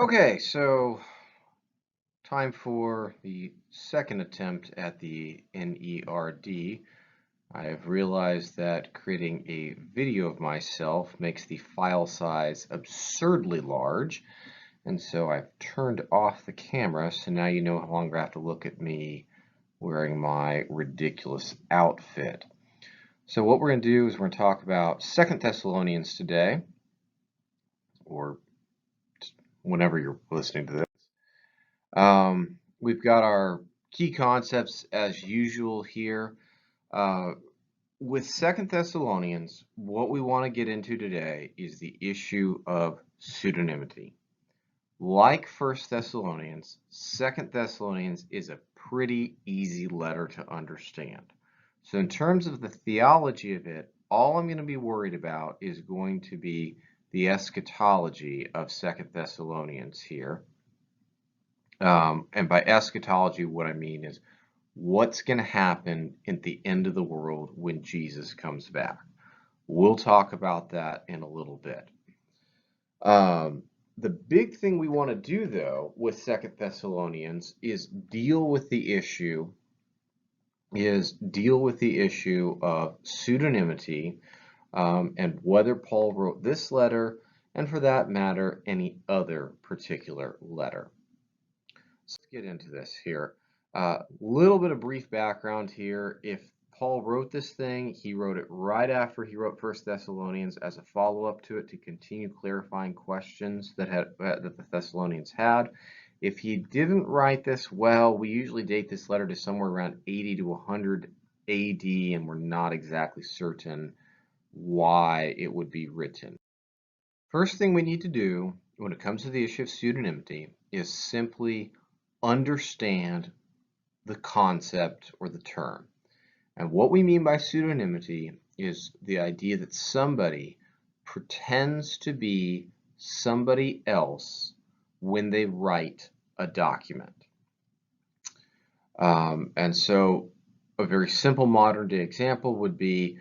Okay, so time for the second attempt at the NERD. I have realized that creating a video of myself makes the file size absurdly large, and so I've turned off the camera, so now you no longer have to look at me wearing my ridiculous outfit. So what we're going to do is we're going to talk about 2 Thessalonians today, or whenever you're listening to this. We've got our key concepts as usual here. With 2 Thessalonians, what we want to get into today is the issue of pseudonymity. Like 1 Thessalonians, 2 Thessalonians is a pretty easy letter to understand. So in terms of the theology of it, all I'm going to be worried about is going to be the eschatology of 2 Thessalonians here. And by eschatology, what I mean is what's going to happen at the end of the world when Jesus comes back. We'll talk about that in a little bit. The big thing we want to do, though, with 2 Thessalonians is deal with the issue of pseudonymity and whether Paul wrote this letter, and for that matter, any other particular letter. So let's get into this here. Little bit of brief background here. If Paul wrote this thing, he wrote it right after he wrote 1 Thessalonians as a follow-up to it to continue clarifying questions that the Thessalonians had. If he didn't write this, well, we usually date this letter to somewhere around 80 to 100 AD, and we're not exactly certain why it would be written. First thing we need to do when it comes to the issue of pseudonymity is simply understand the concept or the term. And what we mean by pseudonymity is the idea that somebody pretends to be somebody else when they write a document. And so a very simple modern day example would be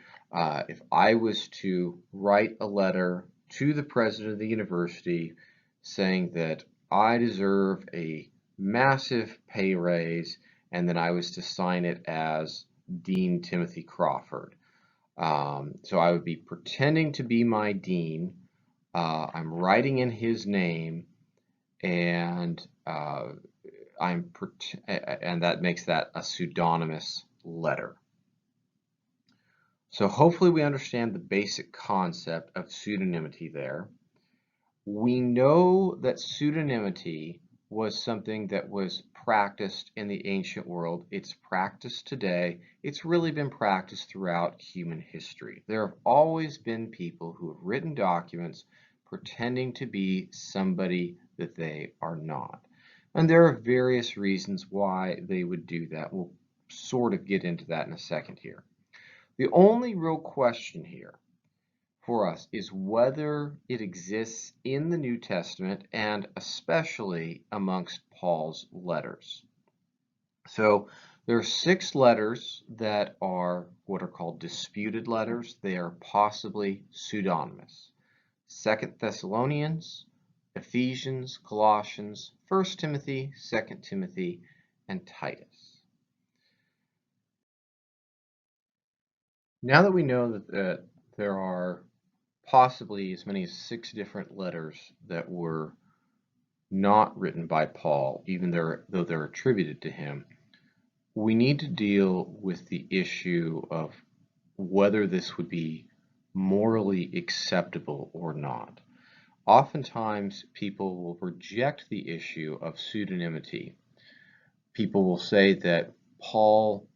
if I was to write a letter to the president of the university saying that I deserve a massive pay raise, and then I was to sign it as Dean Timothy Crawford. So I would be pretending to be my dean. I'm writing in his name, and that makes that a pseudonymous letter. So hopefully we understand the basic concept of pseudonymity there. We know that pseudonymity was something that was practiced in the ancient world. It's practiced today. It's really been practiced throughout human history. There have always been people who have written documents pretending to be somebody that they are not. And there are various reasons why they would do that. We'll sort of get into that in a second here. The only real question here for us is whether it exists in the New Testament and especially amongst Paul's letters. So there are 6 letters that are what are called disputed letters. They are possibly pseudonymous. 2 Thessalonians, Ephesians, Colossians, 1 Timothy, 2 Timothy, and Titus. Now that we know that there are possibly as many as 6 different letters that were not written by Paul, even though they're attributed to him, we need to deal with the issue of whether this would be morally acceptable or not. Oftentimes, people will reject the issue of pseudonymity. People will say that Paul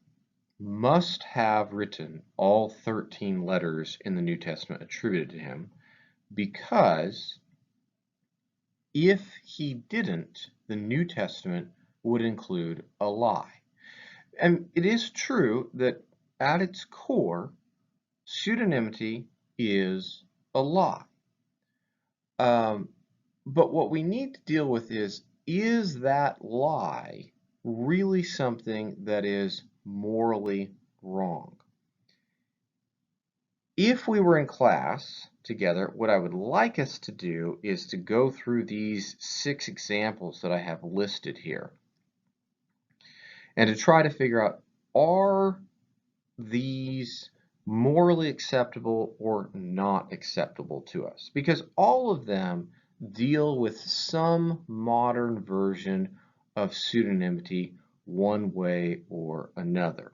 must have written all 13 letters in the New Testament attributed to him, because if he didn't, the New Testament would include a lie. And it is true that at its core, pseudonymity is a lie. But what we need to deal with is that lie really something that is morally wrong? If we were in class together, what I would like us to do is to go through these 6 examples that I have listed here and to try to figure out, are these morally acceptable or not acceptable to us? Because all of them deal with some modern version of pseudonymity one way or another.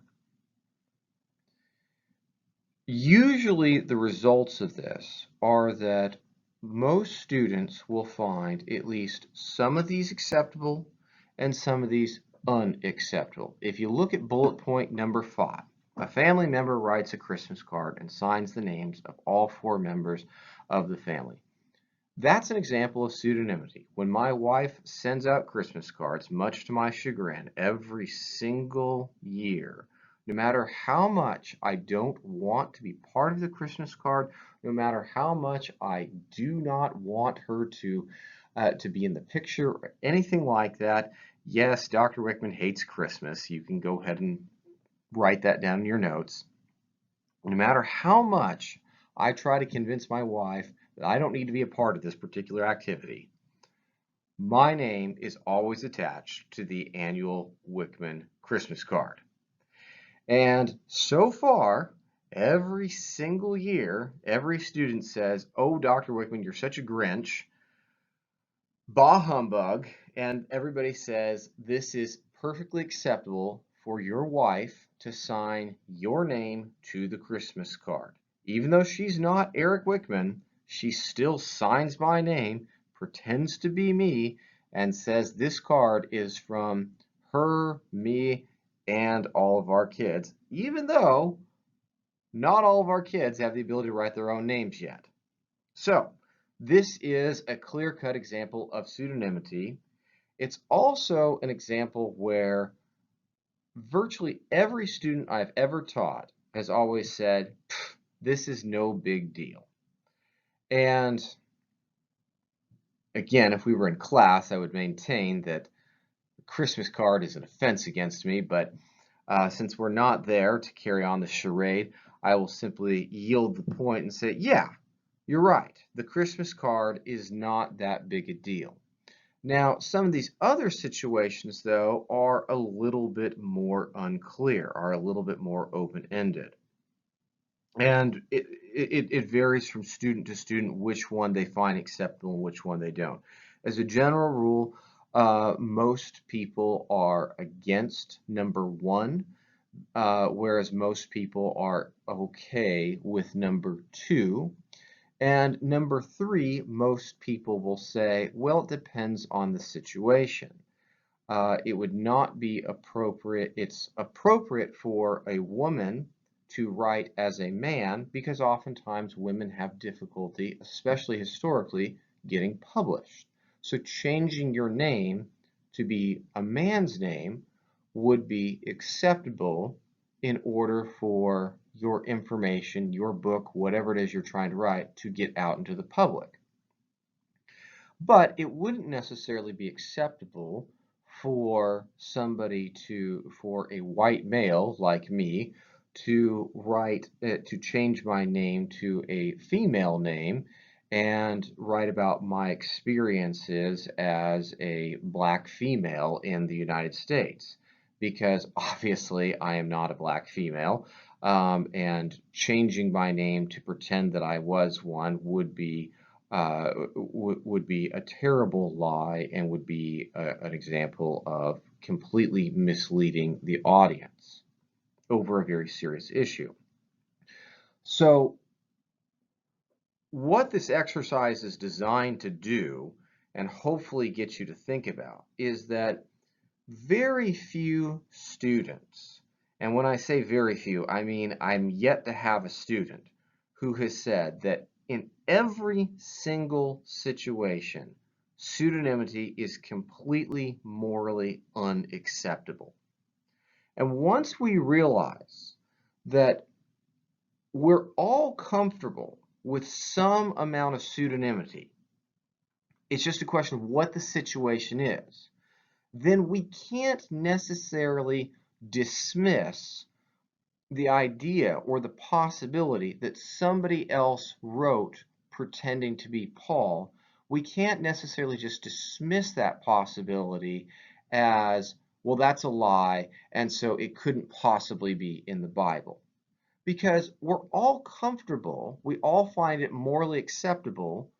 Usually the results of this are that most students will find at least some of these acceptable and some of these unacceptable. If you look at bullet point number 5, a family member writes a Christmas card and signs the names of all 4 members of the family. That's an example of pseudonymity. When my wife sends out Christmas cards, much to my chagrin, every single year, no matter how much I don't want to be part of the Christmas card, no matter how much I do not want her to be in the picture or anything like that, yes, Dr. Wickman hates Christmas. You can go ahead and write that down in your notes. No matter how much I try to convince my wife that I don't need to be a part of this particular activity, my name is always attached to the annual Wickman Christmas card. And so far, every single year, every student says, "Oh, Dr. Wickman, you're such a Grinch. Bah humbug." And everybody says, "This is perfectly acceptable for your wife to sign your name to the Christmas card. Even though she's not Eric Wickman, she still signs my name, pretends to be me, and says this card is from her, me, and all of our kids, even though not all of our kids have the ability to write their own names yet." So this is a clear-cut example of pseudonymity. It's also an example where virtually every student I've ever taught has always said, "This is no big deal." And again, if we were in class, I would maintain that the Christmas card is an offense against me, but since we're not there to carry on the charade, I will simply yield the point and say, yeah, you're right. The Christmas card is not that big a deal. Now, some of these other situations, though, are a little bit more unclear, are a little bit more open-ended. And it varies from student to student which one they find acceptable and which one they don't. As a general rule, most people are against number 1, whereas most people are okay with number 2. And number 3, most people will say, well, it depends on the situation. It would not be appropriate. It's appropriate for a woman to write as a man because oftentimes women have difficulty, especially historically, getting published. So changing your name to be a man's name would be acceptable in order for your information, your book, whatever it is you're trying to write, to get out into the public. But it wouldn't necessarily be acceptable for for a white male like me to to change my name to a female name and write about my experiences as a black female in the United States, because obviously I am not a black female, and changing my name to pretend that I was one would be a terrible lie and would be an example of completely misleading the audience over a very serious issue. So what this exercise is designed to do, and hopefully get you to think about, is that very few students, and when I say very few, I mean I'm yet to have a student who has said that in every single situation, pseudonymity is completely morally unacceptable. And once we realize that we're all comfortable with some amount of pseudonymity, it's just a question of what the situation is, then we can't necessarily dismiss the idea or the possibility that somebody else wrote pretending to be Paul, we can't necessarily just dismiss that possibility as, well, that's a lie, and so it couldn't possibly be in the Bible. Because we're all comfortable, we all find it morally acceptable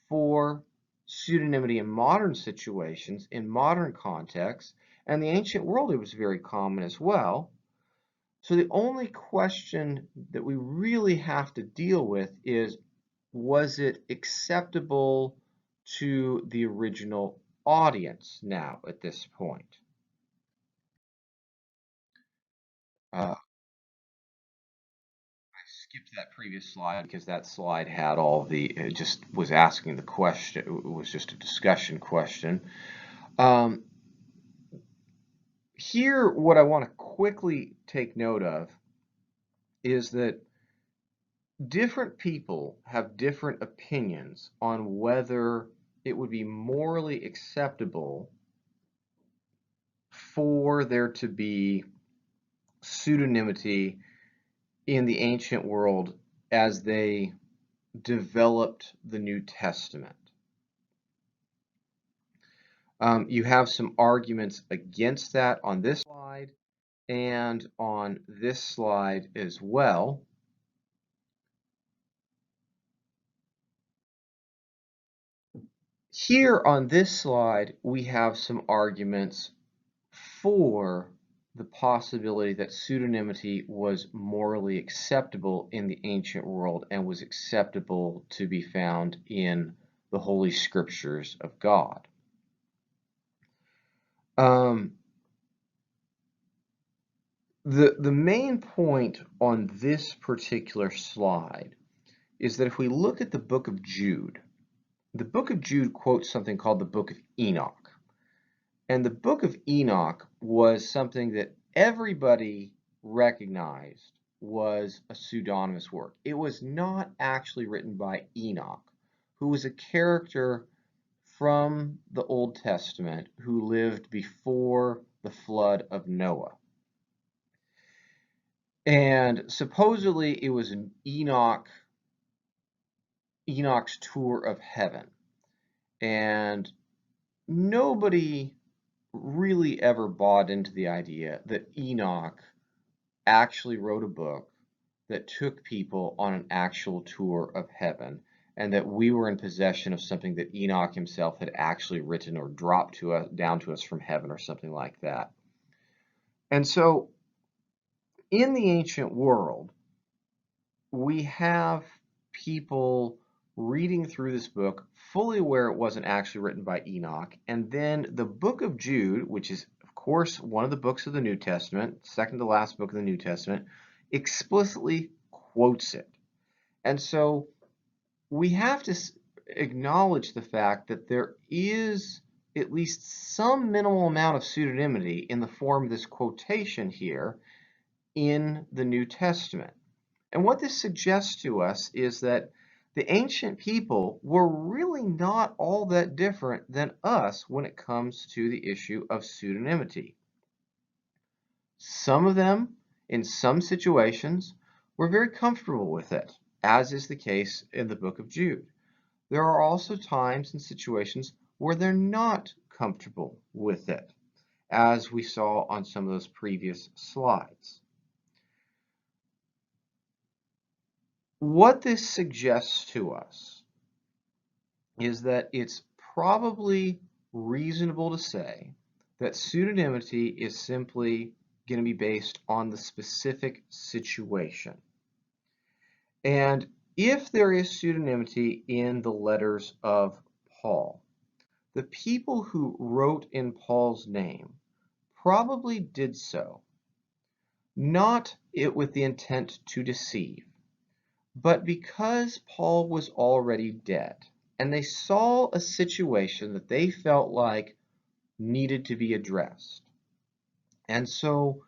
for pseudonymity in modern situations, in modern contexts, and the ancient world it was very common as well. So the only question that we really have to deal with is, was it acceptable to the original audience now at this point? I skipped that previous slide because that slide had all the, it just was asking the question, it was just a discussion question. Here, what I want to quickly take note of is that different people have different opinions on whether it would be morally acceptable for there to be pseudonymity in the ancient world as they developed the New Testament. You have some arguments against that on this slide and on this slide as well. Here on this slide, we have some arguments for the possibility that pseudonymity was morally acceptable in the ancient world and was acceptable to be found in the Holy Scriptures of God. The main point on this particular slide is that if we look at the book of Jude, the book of Jude quotes something called the book of Enoch. And the book of Enoch was something that everybody recognized was a pseudonymous work. It was not actually written by Enoch, who was a character from the Old Testament who lived before the flood of Noah. And supposedly it was an Enoch's tour of heaven. And nobody really ever bought into the idea that Enoch actually wrote a book that took people on an actual tour of heaven, and that we were in possession of something that Enoch himself had actually written or dropped to us, down to us from heaven or something like that. And so in the ancient world, we have people reading through this book fully aware it wasn't actually written by Enoch, and then the book of Jude, which is of course one of the books of the New Testament, second to last book of the New Testament, explicitly quotes it. And so we have to acknowledge the fact that there is at least some minimal amount of pseudonymity in the form of this quotation here in the New Testament. And what this suggests to us is that the ancient people were really not all that different than us when it comes to the issue of pseudonymity. Some of them, in some situations, were very comfortable with it, as is the case in the book of Jude. There are also times and situations where they're not comfortable with it, as we saw on some of those previous slides. What this suggests to us is that it's probably reasonable to say that pseudonymity is simply going to be based on the specific situation. And if there is pseudonymity in the letters of Paul, the people who wrote in Paul's name probably did so, not with the intent to deceive, but because Paul was already dead, and they saw a situation that they felt like needed to be addressed. And so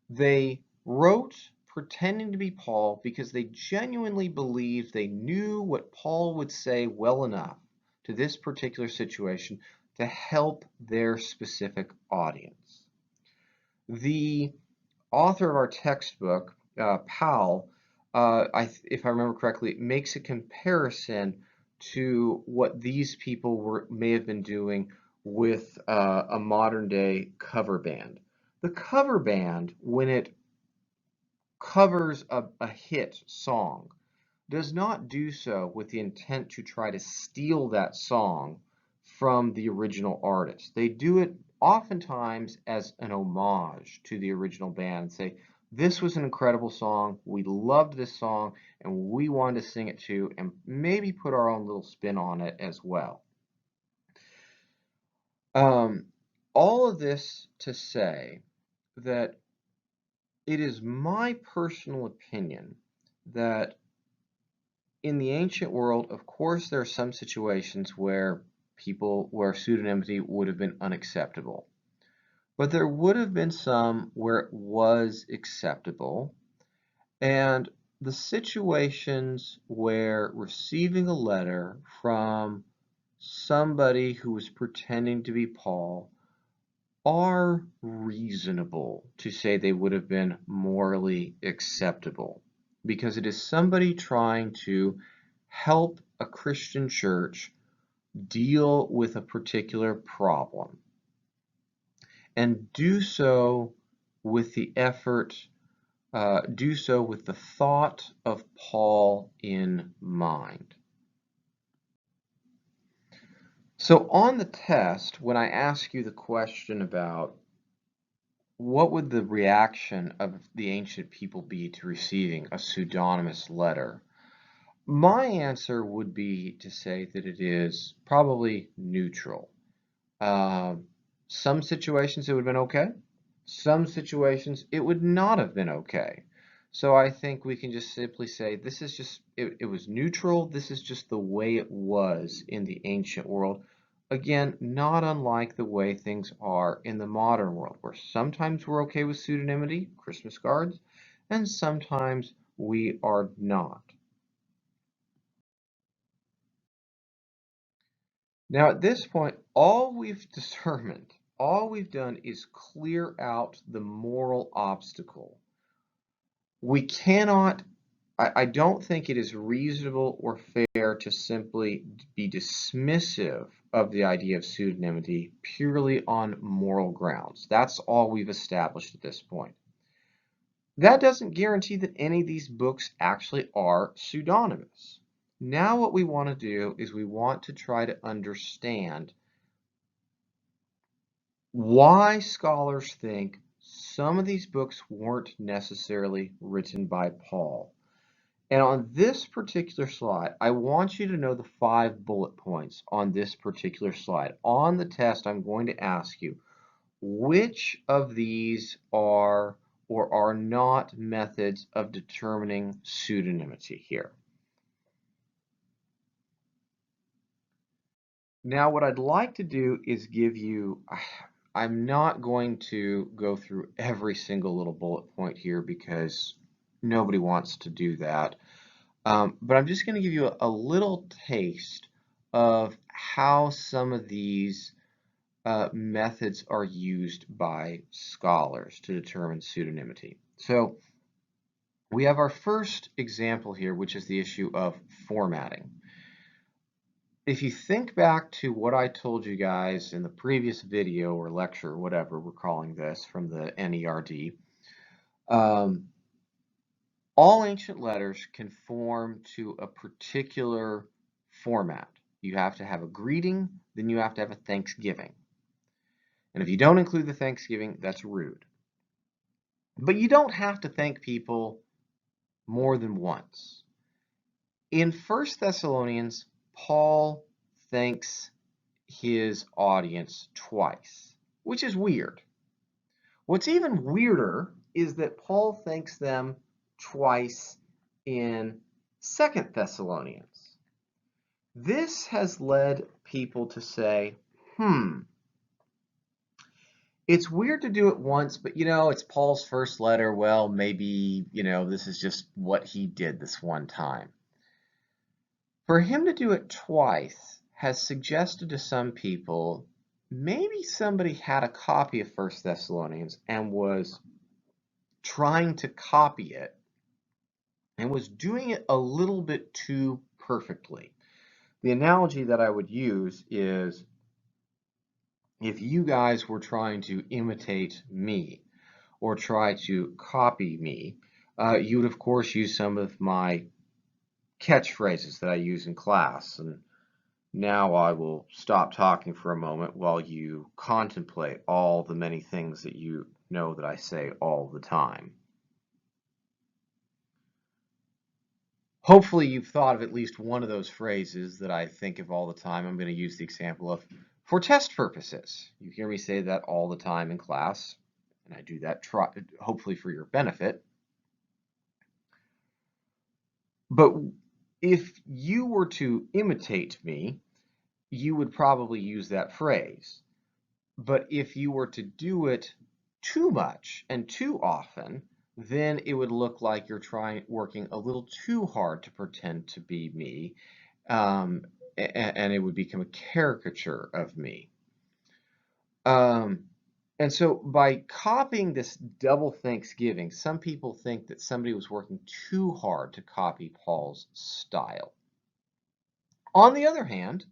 they wrote pretending to be Paul because they genuinely believed they knew what Paul would say well enough to this particular situation to help their specific audience. The author of our textbook, Powell, if I remember correctly, makes a comparison to what these people may have been doing with a modern day cover band. The cover band, when it covers a hit song, does not do so with the intent to try to steal that song from the original artist. They do it oftentimes as an homage to the original band and say, this was an incredible song, we loved this song, and we wanted to sing it too, and maybe put our own little spin on it as well. All of this to say that it is my personal opinion that in the ancient world, of course, there are some situations where pseudonymity would have been unacceptable. But there would have been some where it was acceptable. And the situations where receiving a letter from somebody who was pretending to be Paul are reasonable to say they would have been morally acceptable, because it is somebody trying to help a Christian church deal with a particular problem and do so with the effort, do so with the thought of Paul in mind. So on the test, when I ask you the question about what would the reaction of the ancient people be to receiving a pseudonymous letter, my answer would be to say that it is probably neutral. Some situations it would have been okay. Some situations it would not have been okay. So I think we can just simply say this is just, it was neutral. This is just the way it was in the ancient world. Again, not unlike the way things are in the modern world, where sometimes we're okay with pseudonymity, Christmas cards, and sometimes we are not. Now at this point, all we've determined, all we've done is clear out the moral obstacle. We cannot, I don't think it is reasonable or fair to simply be dismissive of the idea of pseudonymity purely on moral grounds. That's all we've established at this point. That doesn't guarantee that any of these books actually are pseudonymous. Now what we want to do is we want to try to understand why scholars think some of these books weren't necessarily written by Paul. And on this particular slide, I want you to know the 5 bullet points on this particular slide. On the test, I'm going to ask you, which of these are or are not methods of determining pseudonymity here? Now, what I'd like to do is give you, I'm not going to go through every single little bullet point here because nobody wants to do that. But I'm just going to give you a little taste of how some of these methods are used by scholars to determine pseudonymity. So we have our first example here, which is the issue of formatting. If you think back to what I told you guys in the previous video or lecture, or whatever we're calling this from the NERD, all ancient letters conform to a particular format. You have to have a greeting, then you have to have a thanksgiving. And if you don't include the thanksgiving, that's rude. But you don't have to thank people more than once. In 1 Thessalonians, Paul thanks his audience twice, which is weird. What's even weirder is that Paul thanks them twice in 2 Thessalonians. This has led people to say, it's weird to do it once, but it's Paul's first letter. Well, maybe, this is just what he did this one time. For him to do it twice has suggested to some people maybe somebody had a copy of 1 Thessalonians and was trying to copy it and was doing it a little bit too perfectly. The analogy that I would use is if you guys were trying to imitate me or try to copy me, you would of course use some of my catchphrases that I use in class. And now I will stop talking for a moment while you contemplate all the many things that you know that I say all the time. Hopefully you've thought of at least one of those phrases that I think of all the time. I'm going to use the example of for test purposes. You hear me say that all the time in class, and I do that hopefully for your benefit. But if you were to imitate me, you would probably use that phrase. But if you were to do it too much and too often, then it would look like you're working a little too hard to pretend to be me, and it would become a caricature of me. And so by copying this double Thanksgiving, some people think that somebody was working too hard to copy Paul's style. On the other hand,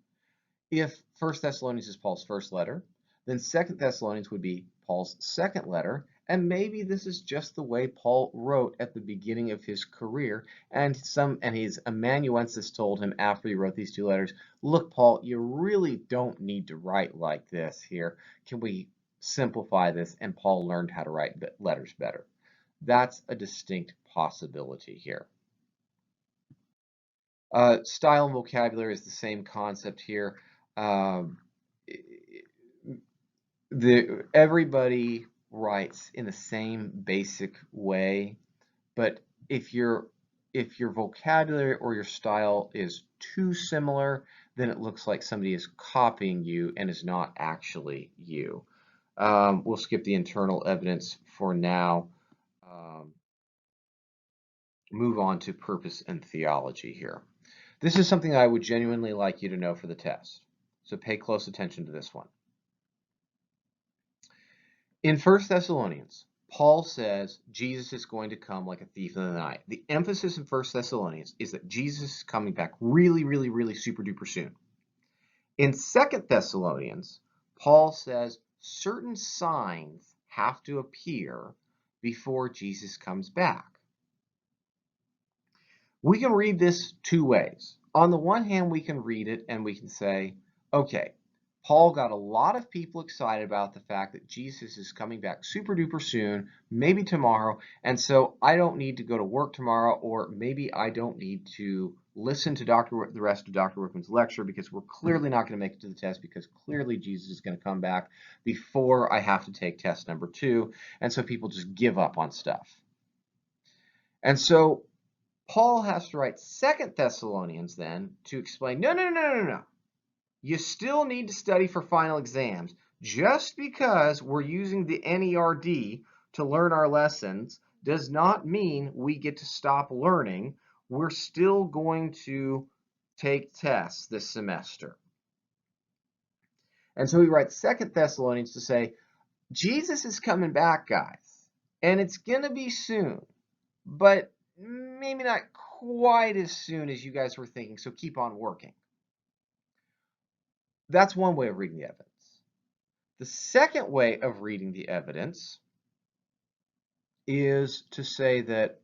if 1 Thessalonians is Paul's first letter, then 2 Thessalonians would be Paul's second letter, and maybe this is just the way Paul wrote at the beginning of his career, and his amanuensis told him after he wrote these two letters, look, Paul, you really don't need to write like this here. Can we simplify this? And Paul learned how to write letters better. That's a distinct possibility here. Style and vocabulary is the same concept here. Everybody writes in the same basic way, but if your vocabulary or your style is too similar, then it looks like somebody is copying you and is not actually you. We'll skip the internal evidence for now. Move on to purpose and theology here. This is something I would genuinely like you to know for the test, so pay close attention to this one. In 1 Thessalonians, Paul says Jesus is going to come like a thief in the night. The emphasis in 1 Thessalonians is that Jesus is coming back really, really, really super duper soon. In 2 Thessalonians, Paul says certain signs have to appear before Jesus comes back. We can read this two ways. On the one hand, we can read it and we can say, okay, Paul got a lot of people excited about the fact that Jesus is coming back super duper soon, maybe tomorrow, and so I don't need to go to work tomorrow, or maybe I don't need to listen to the rest of Dr. Workman's lecture because we're clearly not going to make it to the test because clearly Jesus is going to come back before I have to take test number 2, and so people just give up on stuff. And so Paul has to write 2 Thessalonians then to explain, no. You still need to study for final exams. Just because we're using the NERD to learn our lessons does not mean we get to stop learning. We're still going to take tests this semester. And so he writes 2 Thessalonians to say, Jesus is coming back, guys, and it's going to be soon, but maybe not quite as soon as you guys were thinking, so keep on working. That's one way of reading the evidence. The second way of reading the evidence is to say that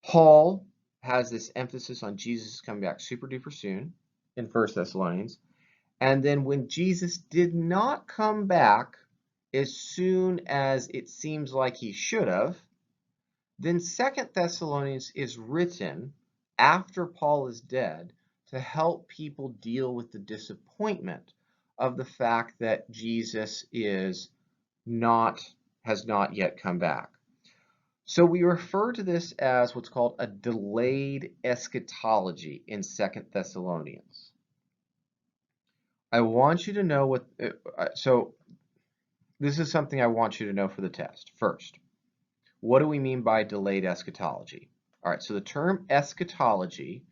Paul has this emphasis on Jesus coming back super duper soon in 1 Thessalonians, and then when Jesus did not come back as soon as it seems like he should have, then 2 Thessalonians is written after Paul is dead to help people deal with the disappointment of the fact that Jesus has not yet come back. So we refer to this as what's called a delayed eschatology in 2 Thessalonians. I want you to know so this is something I want you to know for the test. First, what do we mean by delayed eschatology? All right, so the term eschatology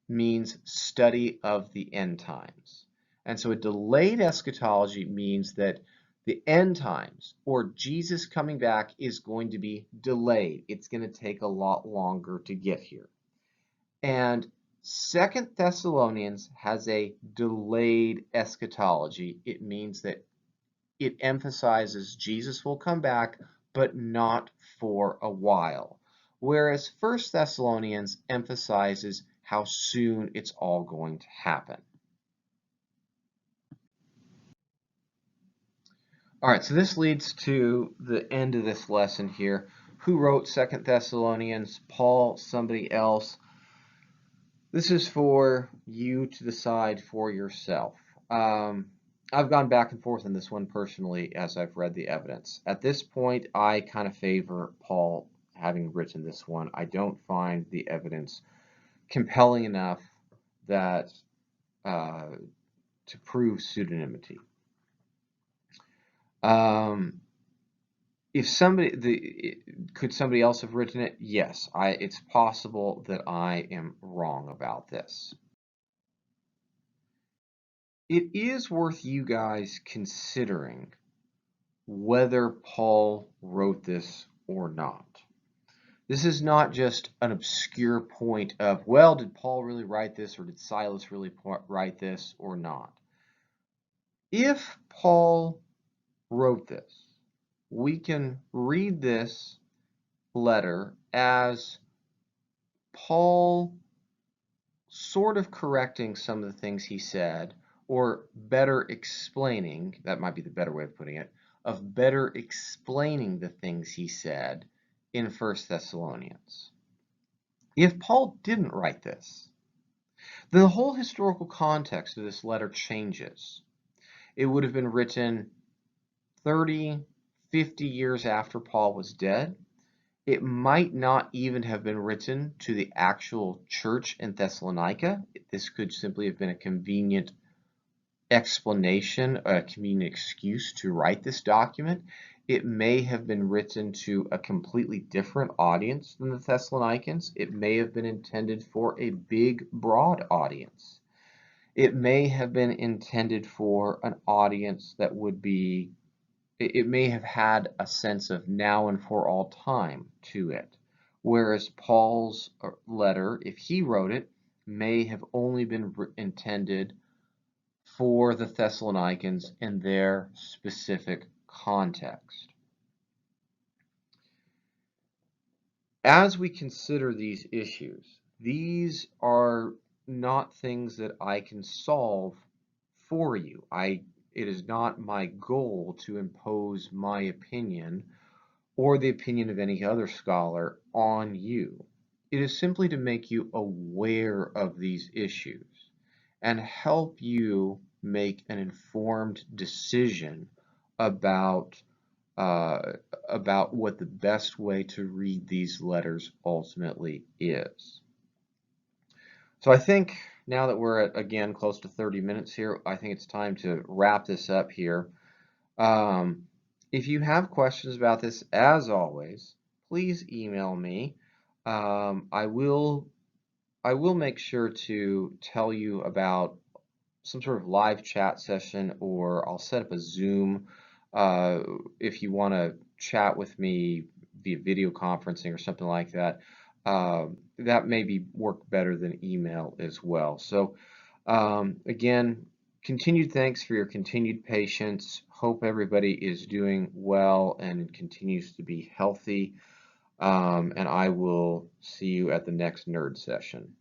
means study of the end times. And so a delayed eschatology means that the end times, or Jesus coming back, is going to be delayed. It's going to take a lot longer to get here. And Second Thessalonians has a delayed eschatology. It means that it emphasizes Jesus will come back, but not for a while. Whereas First Thessalonians emphasizes how soon it's all going to happen. All right, so this leads to the end of this lesson here. Who wrote Second Thessalonians? Paul, somebody else? This is for you to decide for yourself. I've gone back and forth on this one personally as I've read the evidence. At this point, I kind of favor Paul having written this one. I don't find the evidence compelling enough that to prove pseudonymity. If could somebody else have written it? Yes, it's possible that I am wrong about this. It is worth you guys considering whether Paul wrote this or not. This is not just an obscure point of, well, did Paul really write this, or did Silas really write this or not? If Paul wrote this, we can read this letter as Paul sort of correcting some of the things he said, or better explaining, that might be the better way of putting it, of better explaining the things he said in 1 Thessalonians. If Paul didn't write this, then the whole historical context of this letter changes. It would have been written 30, 50 years after Paul was dead. It might not even have been written to the actual church in Thessalonica. This could simply have been a convenient explanation, a convenient excuse to write this document. It may have been written to a completely different audience than the Thessalonians. It may have been intended for a big, broad audience. It may have been intended for an audience that would be, it may have had a sense of now and for all time to it. Whereas Paul's letter, if he wrote it, may have only been intended for the Thessalonians in their specific context. As we consider these issues, these are not things that I can solve for you. It is not my goal to impose my opinion or the opinion of any other scholar on you. It is simply to make you aware of these issues and help you make an informed decision about what the best way to read these letters ultimately is. So I think now that we're at, again, close to 30 minutes here, I think it's time to wrap this up here. If you have questions about this, as always, please email me. I will make sure to tell you about some sort of live chat session, or I'll set up a Zoom if you want to chat with me via video conferencing or something like that. That may work better than email as well. So again, continued thanks for your continued patience. Hope everybody is doing well and continues to be healthy. And I will see you at the next nerd session.